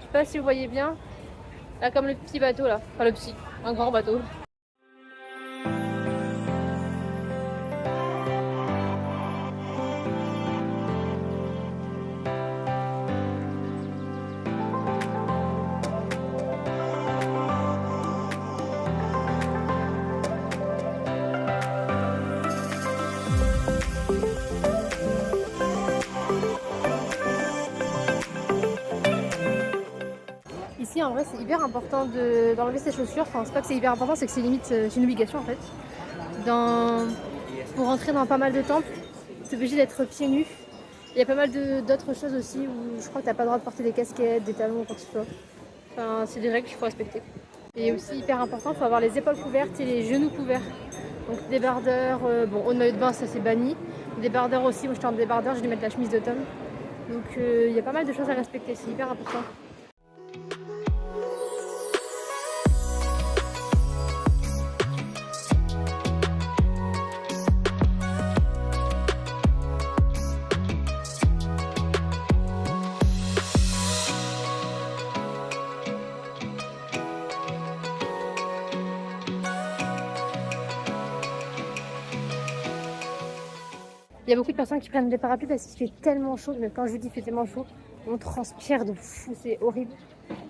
Je sais pas si vous voyez bien. Là, comme le petit bateau, là. Enfin, le petit, un grand bateau. Ici, en vrai, c'est hyper important d'enlever ses chaussures. Enfin, c'est pas que c'est hyper important, c'est que c'est limite c'est une obligation en fait. Pour rentrer dans pas mal de temples, c'est obligé d'être pieds nus. Il y a pas mal d'autres choses aussi où je crois que t'as pas le droit de porter des casquettes, des talons ou quoi que ce soit. Enfin, c'est des règles qu'il faut respecter. Et aussi hyper important, il faut avoir les épaules couvertes et les genoux couverts. Donc débardeurs, bon, haut de maillot de bain, ça c'est banni. Débardeurs aussi, moi j'étais en débardeur, j'ai dû mettre la chemise de Tom. Donc il y a pas mal de choses à respecter, c'est hyper important. Il y a beaucoup de personnes qui prennent des parapluies parce qu'il fait tellement chaud. Mais quand je vous dis qu'il fait tellement chaud, on transpire de fou, c'est horrible.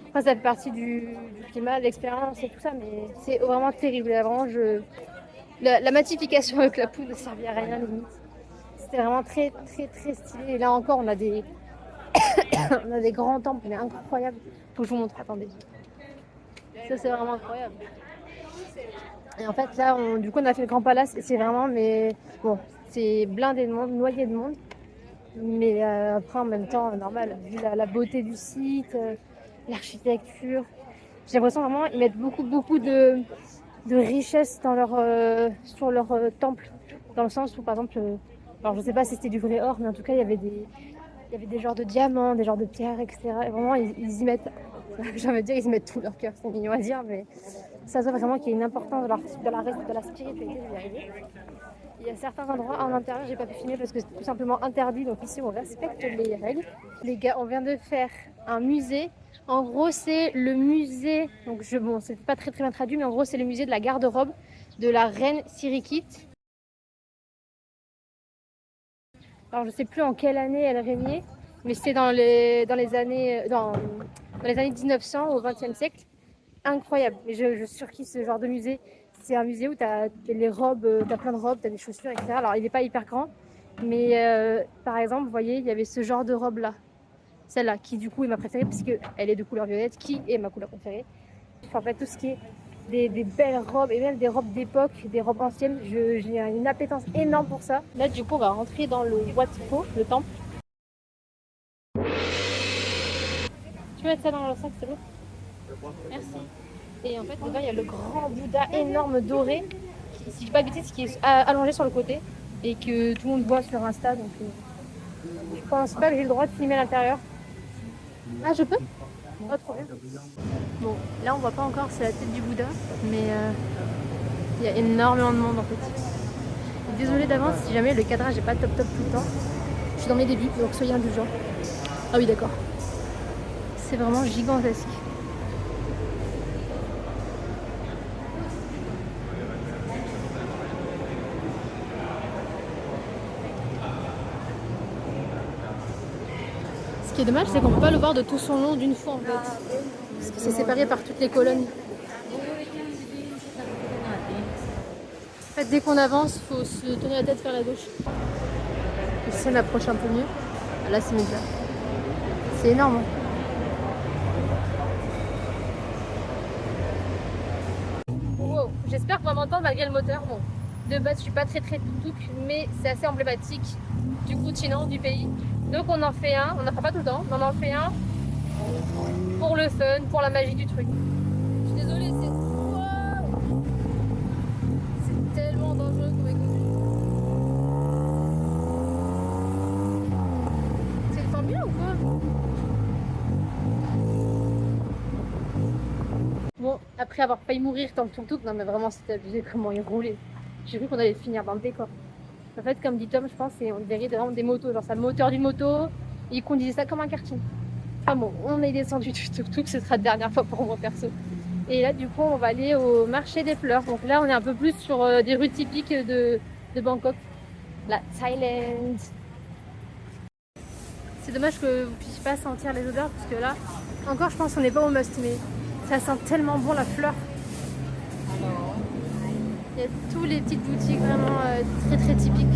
Après, ça fait partie du climat, de l'expérience et tout ça, mais c'est vraiment terrible. Là, vraiment, la matification avec la poudre ne servait à rien, limite. C'était vraiment très, très, très stylé. Et là encore, on a des, on a des grands temples, mais incroyables. Faut que je vous montre, attendez. Ça, c'est vraiment incroyable. Et en fait, là, du coup, on a fait le Grand Palace et c'est vraiment, mais bon, c'est blindé de monde, noyé de monde. Mais après, en même temps, normal, vu la beauté du site, l'architecture, j'ai l'impression vraiment ils mettent beaucoup, beaucoup de richesse dans sur leur temple. Dans le sens où, par exemple, alors je sais pas si c'était du vrai or, mais en tout cas, il y avait des genres de diamants, des genres de pierres, etc. Et vraiment, ils y mettent, j'ai envie de dire, ils y mettent tout leur cœur, c'est mignon à dire, mais ça se voit vraiment qu'il y a une importance de la spiritualité de l'arrivée. Il y a certains endroits en intérieur, j'ai pas pu filmer parce que c'est tout simplement interdit. Donc ici, on respecte les règles. Les gars, on vient de faire un musée. En gros, c'est le musée. Donc bon, c'est pas très très bien traduit, mais en gros, c'est le musée de la garde-robe de la reine Sirikit. Alors, je sais plus en quelle année elle régnait, mais c'était dans les années 1900 au XXe siècle. Incroyable. Mais je surkiffe ce genre de musée. C'est un musée où tu as les robes, tu as plein de robes, tu as des chaussures, etc. Alors, il n'est pas hyper grand, mais par exemple, vous voyez, il y avait ce genre de robe-là. Celle-là, qui du coup est ma préférée, parce qu'elle est de couleur violette, qui est ma couleur préférée. En fait, tout ce qui est des belles robes, et même des robes d'époque, des robes anciennes, j'ai une appétence énorme pour ça. Là, du coup, on va rentrer dans le Wat Pho, le temple. Tu peux mettre ça dans le sac, c'est bon? Merci. Et en fait, dedans, il y a le grand Bouddha énorme doré, qui, si je ne dis pas de bêtises, qui est allongé sur le côté et que tout le monde voit sur Insta. Donc, je pense pas que j'ai le droit de filmer à l'intérieur. Ah, je peux? Oh, trop bien. Bon, là, on voit pas encore, c'est la tête du Bouddha, mais il y a énormément de monde en fait. Désolée d'avance si jamais le cadrage n'est pas top tout le temps. Je suis dans mes débuts, donc soyez indulgents. Ah oui, d'accord. C'est vraiment gigantesque. Ce qui est dommage, c'est qu'on ne peut pas le voir de tout son long d'une fois en fait. Parce que c'est séparé par toutes les colonnes. En fait, dès qu'on avance, il faut se tenir la tête, faire la gauche. Si on approche un peu mieux, là c'est méga. C'est énorme. Hein. Wow. J'espère qu'on va m'entendre malgré le moteur. Bon, de base je suis pas très tuk-tuk, mais c'est assez emblématique du continent, du pays. Donc on en fait un, on n'en fait pas tout le temps, mais on en fait un pour le fun, pour la magie du truc. Je suis désolée, c'est wow. C'est tellement dangereux comme écoute. C'est le Formule 1 ou quoi? Bon, après avoir failli mourir dans le tuk-tuk, non mais vraiment c'était abusé comment il roulait. J'ai cru qu'on allait finir dans le décor. En fait, comme dit Tom, je pense on dirait vraiment des motos, genre c'est le moteur d'une moto, et il conduisait ça comme un karting. Enfin bon, on est descendu du tuk-tuk, ce sera la dernière fois pour moi perso. Et là, du coup, on va aller au marché des fleurs. Donc là, on est un peu plus sur des rues typiques de Bangkok, la Thaïlande. C'est dommage que vous puissiez pas sentir les odeurs, parce que là, encore, je pense qu'on n'est pas au must, mais ça sent tellement bon la fleur. Il y a tous les petites boutiques vraiment très très typiques.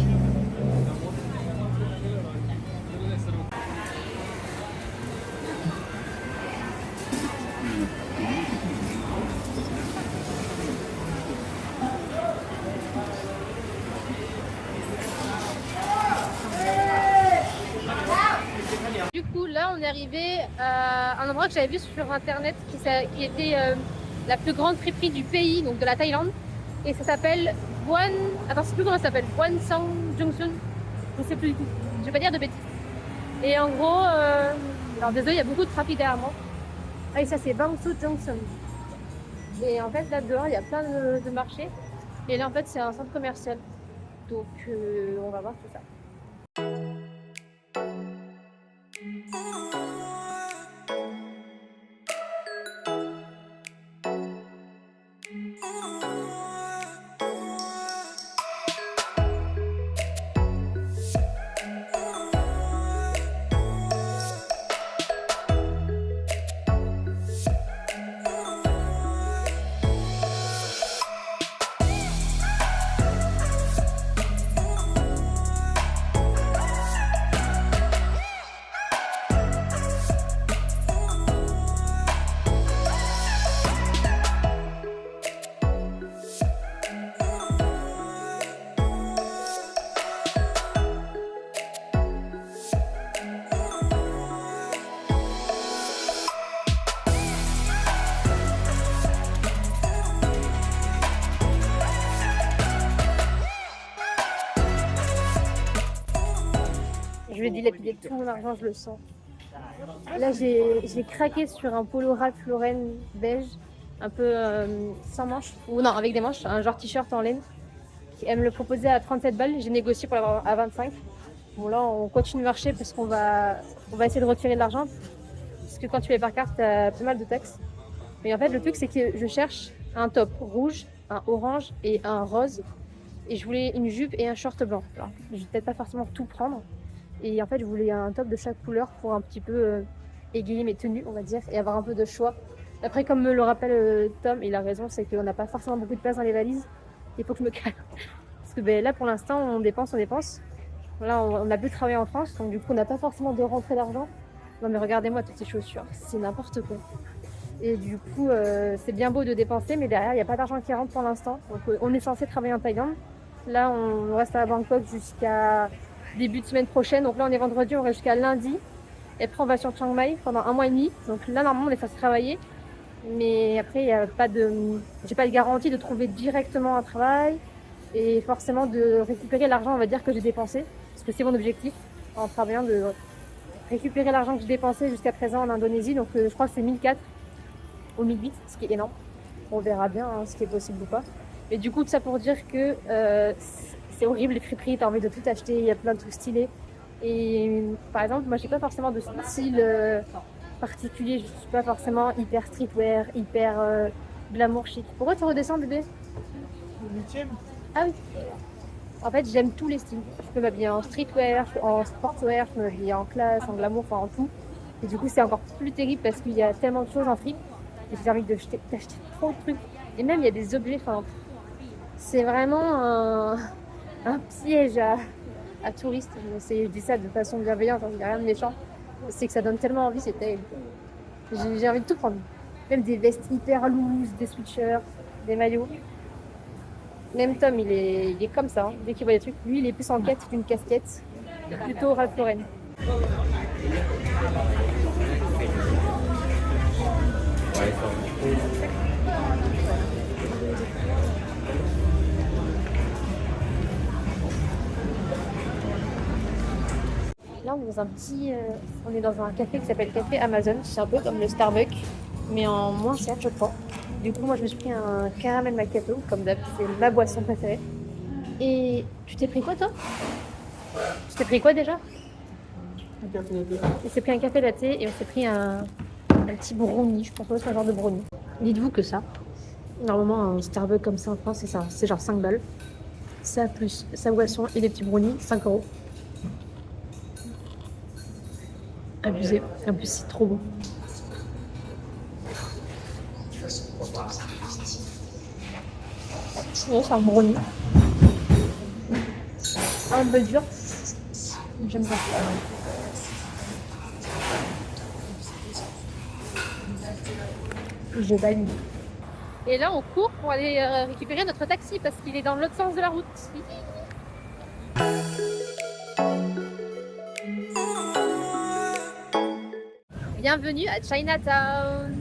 Du coup, là, on est arrivé à un endroit que j'avais vu sur internet qui était la plus grande friperie du pays, donc de la Thaïlande. Et ça s'appelle Buan. Attends, je sais plus comment ça s'appelle. Buan Sang Junction. Je sais plus du tout. Je vais pas dire de bêtises. Et en gros, alors désolé, il y a beaucoup de trafic derrière moi. Ah, et ça, c'est Bang Sue Junction. Et en fait, là dehors, il y a plein de marchés. Et là, en fait, c'est un centre commercial. Donc, on va voir tout ça. Je vais dilapider tout mon argent, je le sens. Là, j'ai craqué sur un polo Ralph Lauren beige, un peu sans manches, ou non, avec des manches, un genre t-shirt en laine. Elle me le proposait à 37 balles, j'ai négocié pour l'avoir à 25. Bon, là, on continue de marcher parce qu'on va essayer de retirer de l'argent. Parce que quand tu payes par carte, tu as pas mal de taxes. Mais en fait, le truc, c'est que je cherche un top rouge, un orange et un rose. Et je voulais une jupe et un short blanc. Alors, je vais peut-être pas forcément tout prendre. Et en fait, je voulais un top de chaque couleur pour un petit peu égayer mes tenues, on va dire, et avoir un peu de choix. Après, comme me le rappelle Tom, il a raison, c'est qu'on n'a pas forcément beaucoup de place dans les valises. Il faut que je me calme. Parce que là, pour l'instant, on dépense. Là, on a pu travailler en France, donc du coup, on n'a pas forcément de rentrée d'argent. Non, mais regardez-moi toutes ces chaussures, c'est n'importe quoi. Et du coup, c'est bien beau de dépenser, mais derrière, il n'y a pas d'argent qui rentre pour l'instant. Donc, on est censé travailler en Thaïlande. Là, on reste à Bangkok jusqu'à début de semaine prochaine. Donc là, on est vendredi, on reste jusqu'à lundi. Et après, on va sur Chiang Mai pendant 1 mois et demi. Donc là, normalement, on est censé travailler. Mais après, j'ai pas de garantie de trouver directement un travail. Et forcément, de récupérer l'argent, on va dire, que j'ai dépensé. Parce que c'est mon objectif, en travaillant, de récupérer l'argent que j'ai dépensé jusqu'à présent en Indonésie. Donc je crois que c'est 1004 ou 1008, ce qui est énorme. On verra bien ce qui est possible ou pas. Mais du coup, tout ça pour dire que c'est horrible les friperies, t'as envie de tout acheter, il y a plein de trucs stylés. Et par exemple, moi j'ai pas forcément de style particulier, je suis pas forcément hyper streetwear, hyper glamour chic. Pourquoi tu redescends bébé? Le 8e. Ah oui. En fait, j'aime tous les styles. Je peux m'habiller en streetwear, en sportswear, je peux m'habiller en classe, en glamour, enfin en tout. Et du coup, c'est encore plus terrible parce qu'il y a tellement de choses en fripe. Et j'ai envie d'acheter trop de trucs. Et même, il y a des objets, enfin, c'est vraiment un piège à touristes. Je dis ça de façon bienveillante, il n'y a rien de méchant. C'est que ça donne tellement envie, c'est terrible. J'ai envie de tout prendre. Même des vestes hyper loose, des sweatshirts, des maillots. Même Tom, il est comme ça. Hein. Dès qu'il voit des trucs, lui, il est plus en quête d'une casquette. Plutôt Ralph Lauren. Là, on est dans un café qui s'appelle Café Amazon. C'est un peu comme le Starbucks, mais en moins cher, je crois. Du coup, moi, je me suis pris un caramel macchiato, comme d'hab, c'est ma boisson préférée. Et tu t'es pris quoi, toi? Tu t'es pris quoi déjà? Un café latte. Il s'est pris un café latte et on s'est pris un petit brownie. Je pense que c'est un genre de brownie. Dites-vous que ça, normalement, un Starbucks comme ça en France, c'est genre 5 balles. Ça plus sa boisson et des petits brownies, 5 €. Abusé. En plus, c'est trop bon. Ouais, c'est un brownie. Un peu dur. J'aime bien. Je valide. Et là, on court pour aller récupérer notre taxi parce qu'il est dans l'autre sens de la route. Bienvenue à Chinatown.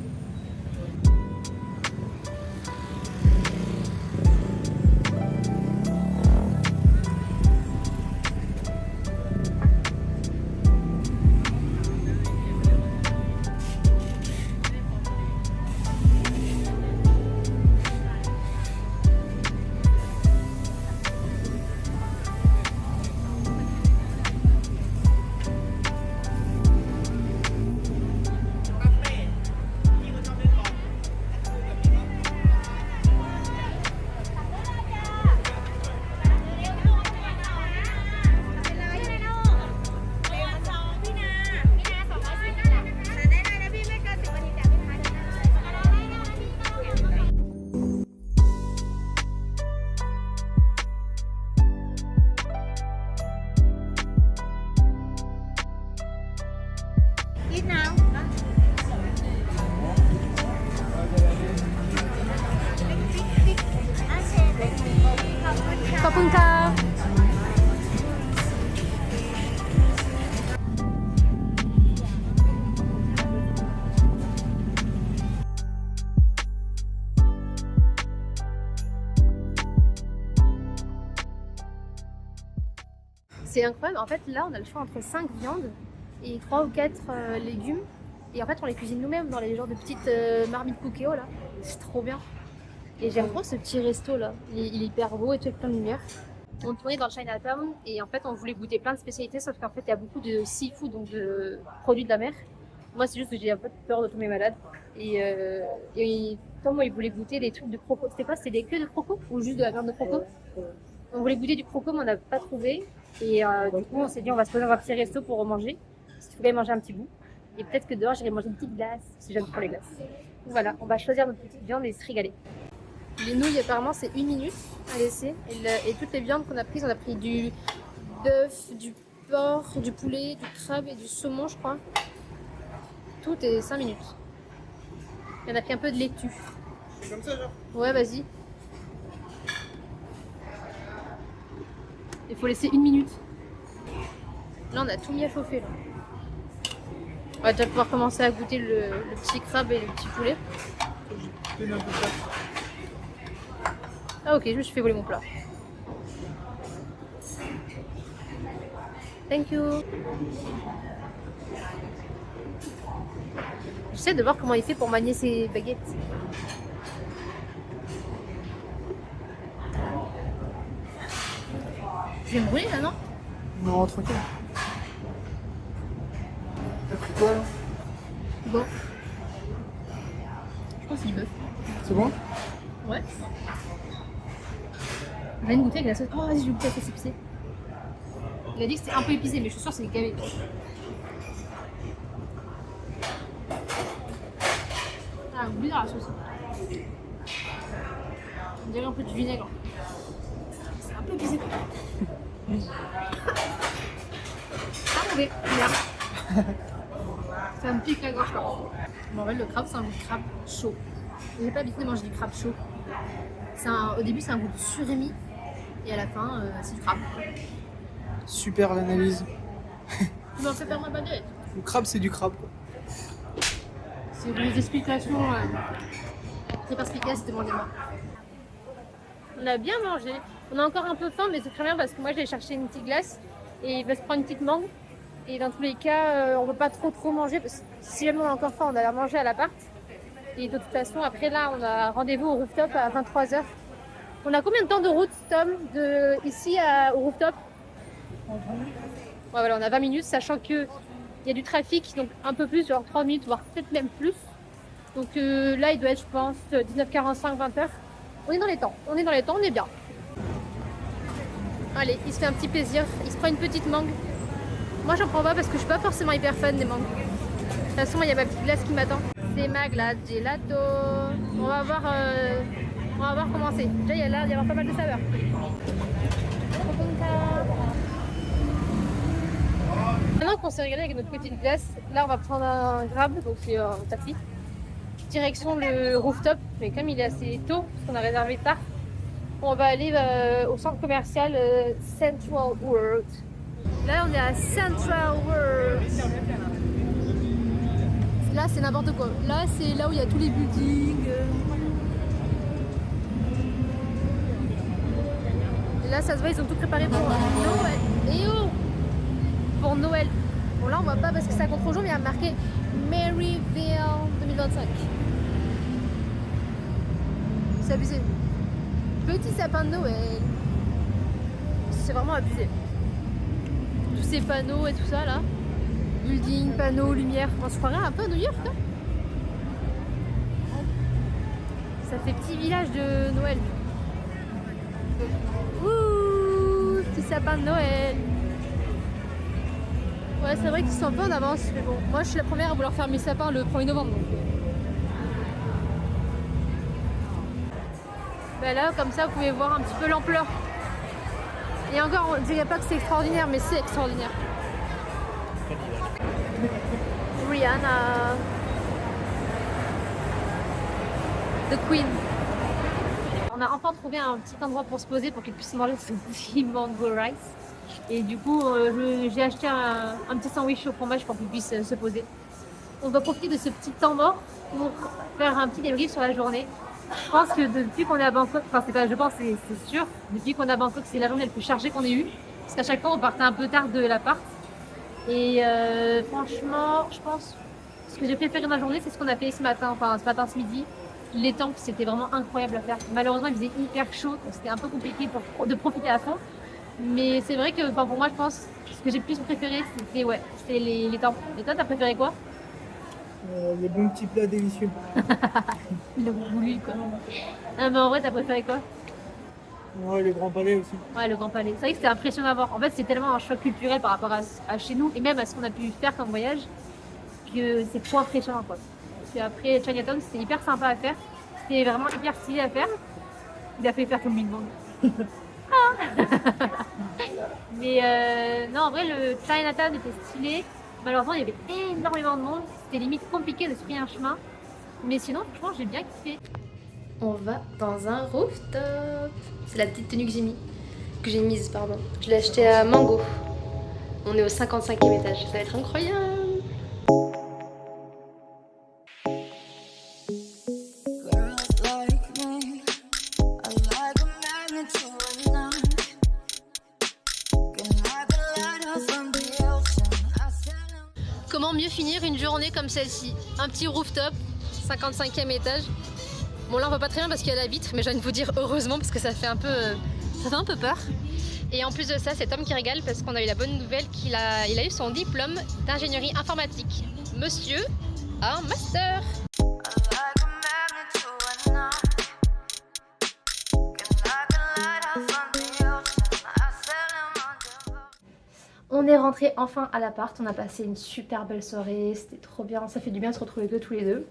C'est incroyable. En fait, là, on a le choix entre 5 viandes et 3 ou 4 légumes. Et en fait, on les cuisine nous-mêmes dans les genres de petites marmites Cookéo là. C'est trop bien. Et j'aime trop ce petit resto là. Il est hyper beau et tout avec plein de lumière. On tournait dans le Chinatown et en fait, on voulait goûter plein de spécialités, sauf qu'en fait, il y a beaucoup de seafood, donc de produits de la mer. Moi, c'est juste que j'ai un peu peur de tomber malade. Et Tom, moi, il voulait goûter des trucs de croco. C'était quoi? C'était des queues de croco ou juste de la viande de croco? On voulait goûter du croco, mais on n'a pas trouvé. Et du coup, on s'est dit, on va se poser dans un petit resto pour manger. Parce qu'il fallait manger un petit bout. Et peut-être que dehors, j'irai manger une petite glace, parce que j'aime trop les glaces. Donc voilà, on va choisir notre petite viande et se régaler. Les nouilles, apparemment, c'est 1 minute à laisser. Et toutes les viandes qu'on a prises, on a pris du bœuf, du porc, du poulet, du crabe et du saumon, je crois. Tout est 5 minutes. Et on a pris un peu de laitue. C'est comme ça, genre? Ouais, vas-y. Il faut laisser 1 minute. Là, on a tout mis à chauffer. Là. On va déjà pouvoir commencer à goûter le petit crabe et le petit poulet. Ah ok, je me suis fait voler mon plat. Thank you. J'essaie de voir comment il fait pour manier ses baguettes. Je vais me brûler là, non? Non, tranquille. T'as pris quoi là? Bon. Je pense que c'est du bœuf. C'est bon? Ouais. Je viens de goûter avec la sauce. Oh, vas-y, je vais goûter la sauce épicée. Il a dit que c'était un peu épicé, mais je suis sûre que c'est quand même épicé. Ah, bizarre la sauce. On dirait un peu du vinaigre. C'est un peu épicé. trouvé. Merde. Ça me pique la gorge. En vrai, le crabe, c'est un goût de crabe chaud. J'ai pas habitué de manger du crabe chaud. Au début, c'est un goût de surémi. Et à la fin, c'est du crabe. Super l'analyse. Tu m'en fais perdre ma baguette. Le crabe, c'est du crabe, quoi. C'est des explications très perspicaces, demandez-moi. On a bien mangé. On a encore un peu faim, mais c'est très bien parce que moi, j'ai cherché une petite glace et il va se prendre une petite mangue. Et dans tous les cas, on ne peut pas trop manger parce que si jamais on a encore faim, on a manger à l'appart. Et de toute façon, après là, on a rendez-vous au rooftop à 23h. On a combien de temps de route, Tom, de ici au rooftop? Ouais, voilà, on a 20 minutes, sachant qu'il y a du trafic, donc un peu plus, genre 3 minutes, voire peut-être même plus. Donc là, il doit être, je pense, 19h45, 20h. On est dans les temps, on est bien. Allez, il se fait un petit plaisir, il se prend une petite mangue. Moi, j'en prends pas parce que je suis pas forcément hyper fan des mangues. De toute façon, il y a ma petite glace qui m'attend. C'est ma glace gelato. On va voir comment c'est. Déjà, il y a l'air d'y avoir pas mal de saveurs. Maintenant qu'on s'est régalé avec notre petite glace, là, on va prendre un Grab, donc c'est un taxi. Direction le rooftop, mais comme il est assez tôt, parce qu'on a réservé tard, on va aller au centre commercial Central World. Là, on est à Central World. Là, c'est n'importe quoi. Là, c'est là où il y a tous les buildings. Et là, ça se voit, ils ont tout préparé pour Noël. Et oh! Pour Noël. Bon, là, on voit pas parce que c'est à contre-jour, mais il y a marqué Maryville 2025. C'est abusé. Petit sapin de Noël. C'est vraiment abusé. Tous ces panneaux et tout ça là. Building, panneaux, lumière. On se croirait un peu à New York, hein. Ça fait petit village de Noël. Ouh, petit sapin de Noël. Ouais, c'est vrai qu'ils sont un peu en avance, mais bon. Moi, je suis la première à vouloir faire mes sapins le 1er novembre. Donc. Ben là, comme ça, vous pouvez voir un petit peu l'ampleur. Et encore, on ne dirait pas que c'est extraordinaire, mais c'est extraordinaire. Rihanna. The Queen. On a enfin trouvé un petit endroit pour se poser pour qu'il puisse manger son petit mango rice. Et du coup, j'ai acheté un petit sandwich au fromage pour qu'il puisse se poser. On va profiter de ce petit temps mort pour faire un petit débrief sur la journée. Je pense que depuis qu'on est à Bangkok, enfin c'est pas je pense, c'est sûr, depuis qu'on est à Bangkok, c'est la journée la plus chargée qu'on ait eue. Parce qu'à chaque fois, on partait un peu tard de l'appart. Et franchement, je pense ce que j'ai préféré dans la journée, c'est ce qu'on a fait ce matin, ce midi. L'étang, c'était vraiment incroyable à faire. Malheureusement, il faisait hyper chaud, donc c'était un peu compliqué de profiter à fond. Mais c'est vrai que pour moi, je pense ce que j'ai plus préféré, c'était l'étang. Et toi, t'as préféré quoi? Les bons petits plats délicieux. Il a voulu quoi. Ah, mais en vrai, t'as préféré quoi? Ouais, les grands palais aussi. Ouais, le Grand Palais. C'est vrai que c'était impressionnant à voir. En fait, c'est tellement un choc culturel par rapport à chez nous et même à ce qu'on a pu faire comme voyage que c'est trop impressionnant quoi. Puis après, Chinatown, c'était hyper sympa à faire. C'était vraiment hyper stylé à faire. Il a fait faire comme une monde. Mais non, en vrai, le Chinatown était stylé. Malheureusement, il y avait énormément de monde. C'était limite compliqué de se frayer un chemin. Mais sinon, franchement, j'ai bien kiffé. On va dans un rooftop. C'est la petite tenue que j'ai mise, pardon. Je l'ai acheté à Mango. On est au 55e étage. Ça va être incroyable. Comment mieux finir une journée comme celle-ci? Un petit rooftop, 55e étage. Bon là on voit pas très bien parce qu'il y a la vitre, mais j'ai envie de vous dire heureusement parce que ça fait un peu peur. Et en plus de ça, c'est Tom qui régale parce qu'on a eu la bonne nouvelle qu'il a eu son diplôme d'ingénierie informatique. Monsieur a un master. On est rentré enfin à l'appart, on a passé une super belle soirée, c'était trop bien, ça fait du bien de se retrouver tous les deux.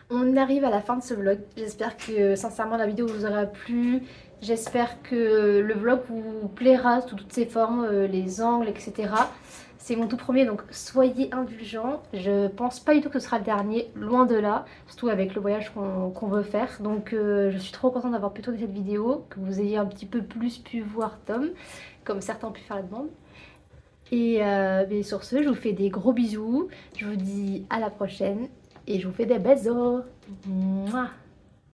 On arrive à la fin de ce vlog. J'espère que sincèrement la vidéo vous aura plu. J'espère que le vlog vous plaira sous toutes ses formes, les angles, etc. C'est mon tout premier, donc soyez indulgents. Je pense pas du tout que ce sera le dernier, loin de là, surtout avec le voyage qu'on veut faire. Donc je suis trop contente d'avoir pu tourner cette vidéo, que vous ayez un petit peu plus pu voir Tom, comme certains ont pu faire la demande. Et mais sur ce, je vous fais des gros bisous. Je vous dis à la prochaine et je vous fais des bisous. Mouah.